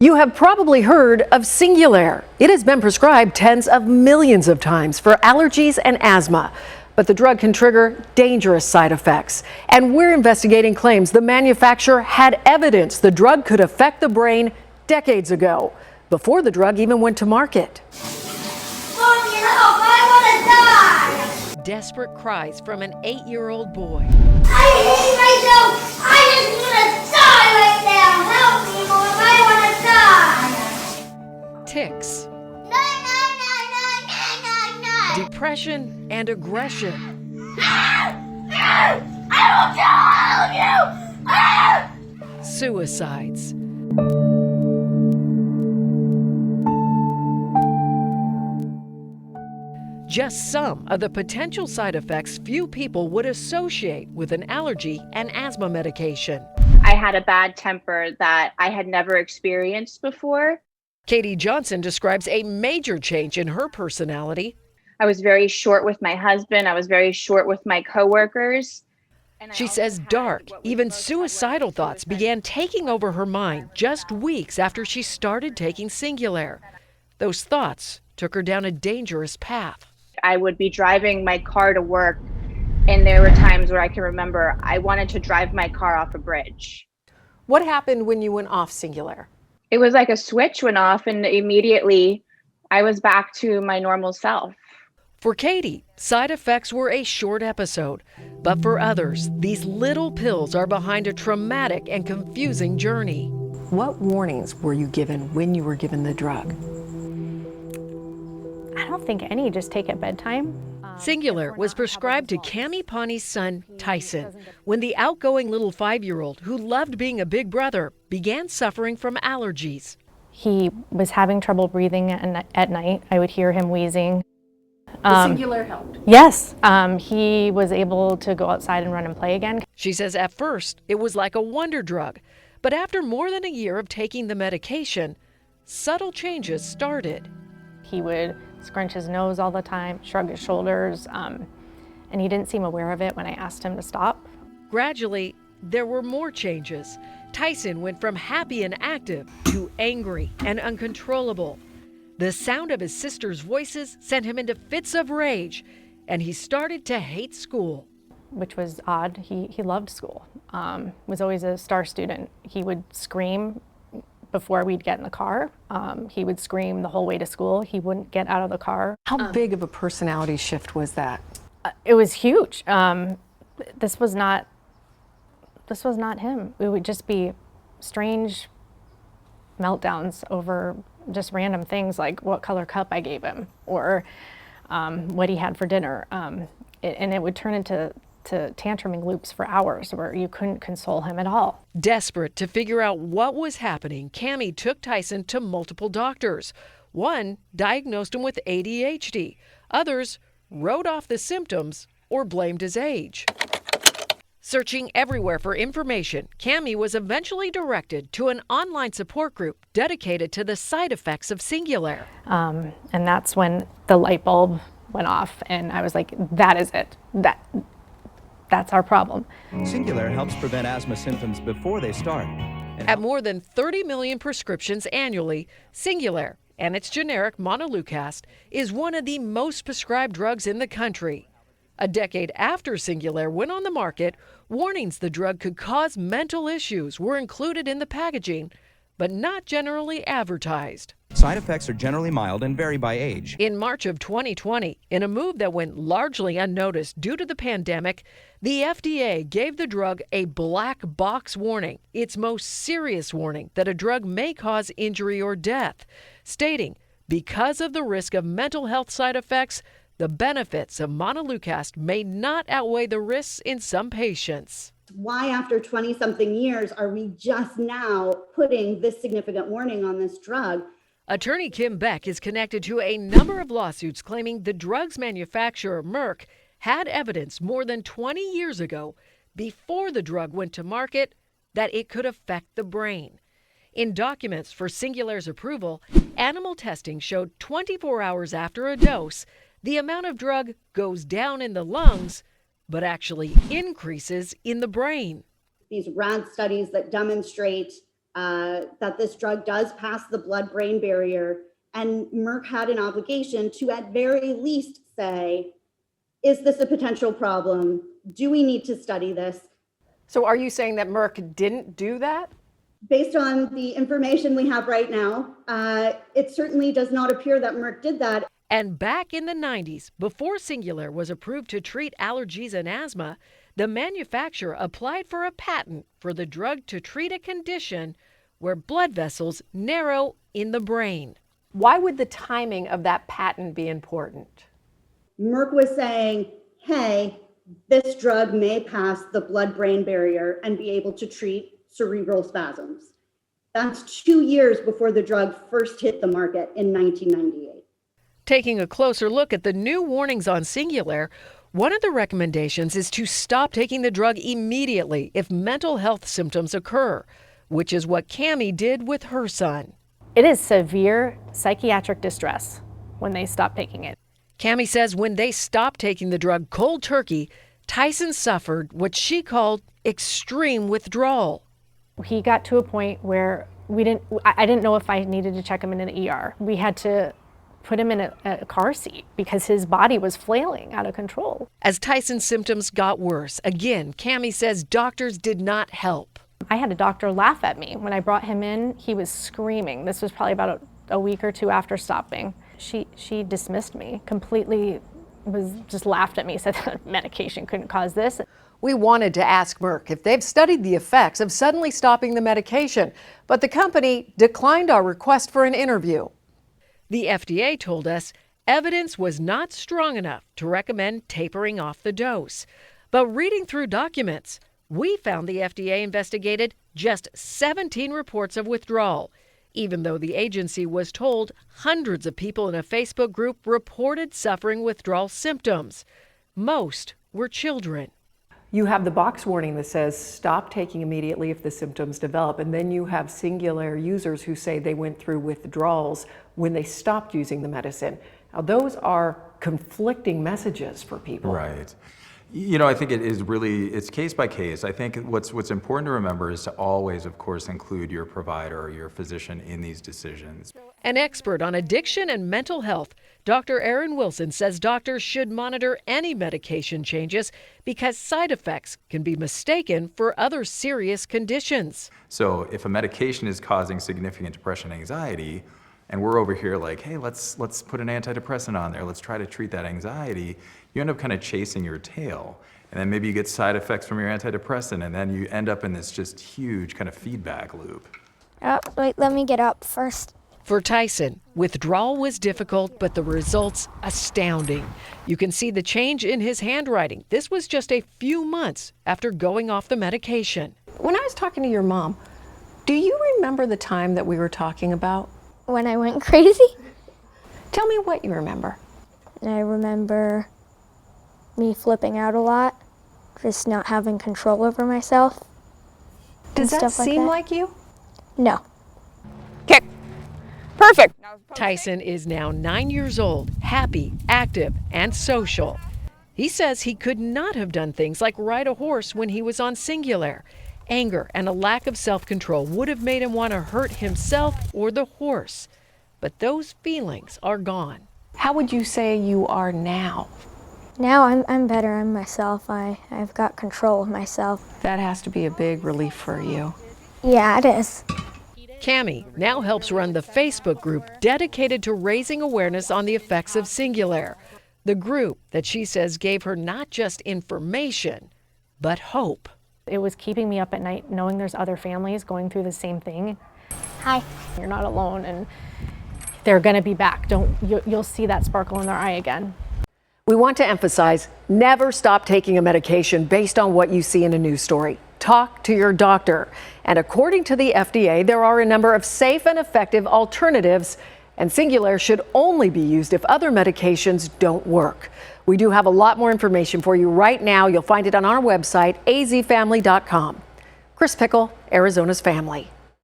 You have probably heard of Singulair. It has been prescribed tens of millions of times for allergies and asthma, but the drug can trigger dangerous side effects. And we're investigating claims the manufacturer had evidence the drug could affect the brain decades ago, before the drug even went to market. Mommy, help! I want to die! Desperate cries from an 8-year-old boy. I hate myself! I just want to die right now! Help me, Mom! I want to die! Tics, No, no, no, no, no, no, no! depression, and aggression. I will kill all of you! Suicides. Just some of the potential side effects few people would associate with an allergy and asthma medication. I had a bad temper that I had never experienced before. Katie Johnson describes a major change in her personality. I was very short with my husband. I was very short with my coworkers. She says dark, even suicidal thoughts began taking over her mind just weeks after she started taking Singulair. Those thoughts took her down a dangerous path. I would be driving my car to work, and there were times where I can remember I wanted to drive my car off a bridge. What happened when you went off Singulair? It was like a switch went off, and immediately I was back to my normal self. For Katie, side effects were a short episode, but for others, these little pills are behind a traumatic and confusing journey. What warnings were you given when you were given the drug? I don't think any, just take at bedtime. Singulair was prescribed to Cami Pawnee's son, Tyson, when the outgoing little 5-year-old who loved being a big brother began suffering from allergies. He was having trouble breathing at night. I would hear him wheezing. The Singulair helped. Yes, he was able to go outside and run and play again. She says at first it was like a wonder drug, but after more than a year of taking the medication, subtle changes started. He would scrunch his nose all the time, shrug his shoulders, and he didn't seem aware of it when I asked him to stop. Gradually, there were more changes. Tyson went from happy and active to angry and uncontrollable. The sound of his sister's voices sent him into fits of rage, and he started to hate school. Which was odd. He loved school, was always a star student. He would scream before we'd get in the car. He would scream the whole way to school. He wouldn't get out of the car. How big of a personality shift was that? It was huge. This was not him. It would just be strange meltdowns over just random things like what color cup I gave him or what he had for dinner. And it would turn into tantruming loops for hours where you couldn't console him at all. Desperate to figure out what was happening, Cami took Tyson to multiple doctors. One diagnosed him with ADHD. Others wrote off the symptoms or blamed his age. Searching everywhere for information, Cami was eventually directed to an online support group dedicated to the side effects of Singulair. And that's when the light bulb went off, and I was like, that is it. That's our problem. Singulair helps prevent asthma symptoms before they start. At more than 30 million prescriptions annually, Singulair and its generic montelukast is one of the most prescribed drugs in the country. A decade after Singulair went on the market, warnings the drug could cause mental issues were included in the packaging, but not generally advertised. Side effects are generally mild and vary by age. In March of 2020, in a move that went largely unnoticed due to the pandemic, the FDA gave the drug a black box warning, its most serious warning that a drug may cause injury or death, stating, because of the risk of mental health side effects, the benefits of montelukast may not outweigh the risks in some patients. Why, after 20-something years, are we just now putting this significant warning on this drug? Attorney Kim Beck is connected to a number of lawsuits claiming the drug's manufacturer, Merck, had evidence more than 20 years ago, before the drug went to market, that it could affect the brain. In documents for Singulair's approval, animal testing showed 24 hours after a dose, the amount of drug goes down in the lungs, but actually increases in the brain. These rat studies that demonstrate that this drug does pass the blood-brain barrier, and Merck had an obligation to at very least say, is this a potential problem? Do we need to study this? So are you saying that Merck didn't do that? Based on the information we have right now, it certainly does not appear that Merck did that. And back in the 90s, before Singulair was approved to treat allergies and asthma, the manufacturer applied for a patent for the drug to treat a condition where blood vessels narrow in the brain. Why would the timing of that patent be important? Merck was saying, hey, this drug may pass the blood-brain barrier and be able to treat cerebral spasms. That's 2 years before the drug first hit the market in 1998. Taking a closer look at the new warnings on Singulair, one of the recommendations is to stop taking the drug immediately if mental health symptoms occur, which is what Cammie did with her son. It is severe psychiatric distress when they stop taking it. Cammie says when they stopped taking the drug cold turkey, Tyson suffered what she called extreme withdrawal. He got to a point where I didn't know if I needed to check him in an ER. We had to put him in a car seat because his body was flailing out of control. As Tyson's symptoms got worse, again, Cammie says doctors did not help. I had a doctor laugh at me. When I brought him in, he was screaming. This was probably about a week or two after stopping. She dismissed me completely, just laughed at me, said that medication couldn't cause this. We wanted to ask Merck if they've studied the effects of suddenly stopping the medication, but the company declined our request for an interview. The FDA told us evidence was not strong enough to recommend tapering off the dose. But reading through documents, we found the FDA investigated just 17 reports of withdrawal, even though the agency was told hundreds of people in a Facebook group reported suffering withdrawal symptoms. Most were children. You have the box warning that says stop taking immediately if the symptoms develop, and then you have Singulair users who say they went through withdrawals when they stopped using the medicine. Now, those are conflicting messages for people. Right. You know, I think it is really, it's case by case. I think what's important to remember is to always, of course, include your provider or your physician in these decisions. An expert on addiction and mental health, Dr. Erin Wilson says doctors should monitor any medication changes because side effects can be mistaken for other serious conditions. So if a medication is causing significant depression and anxiety, and we're over here like, hey, let's put an antidepressant on there, let's try to treat that anxiety, you end up kind of chasing your tail. And then maybe you get side effects from your antidepressant, and then you end up in this just huge kind of feedback loop. Wait, let me get up first. For Tyson, withdrawal was difficult, but the results astounding. You can see the change in his handwriting. This was just a few months after going off the medication. When I was talking to your mom, do you remember the time that we were talking about? When I went crazy? Tell me what you remember. I remember me flipping out a lot, just not having control over myself. Does that seem like you? No. Okay, perfect. Tyson is now 9 years old, happy, active, and social. He says he could not have done things like ride a horse when he was on Singulair. Anger and a lack of self-control would have made him want to hurt himself or the horse. But those feelings are gone. How would you say you are now? Now I'm better. I'm myself. I've got control of myself. That has to be a big relief for you. Yeah, it is. Cammie now helps run the Facebook group dedicated to raising awareness on the effects of Singulair. The group that she says gave her not just information, but hope. It was keeping me up at night knowing there's other families going through the same thing. Hi. You're not alone, and they're going to be back. You'll see that sparkle in their eye again. We want to emphasize, never stop taking a medication based on what you see in a news story. Talk to your doctor. And according to the FDA, there are a number of safe and effective alternatives, and Singulair should only be used if other medications don't work. We do have a lot more information for you right now. You'll find it on our website, azfamily.com. Chris Pickle, Arizona's Family.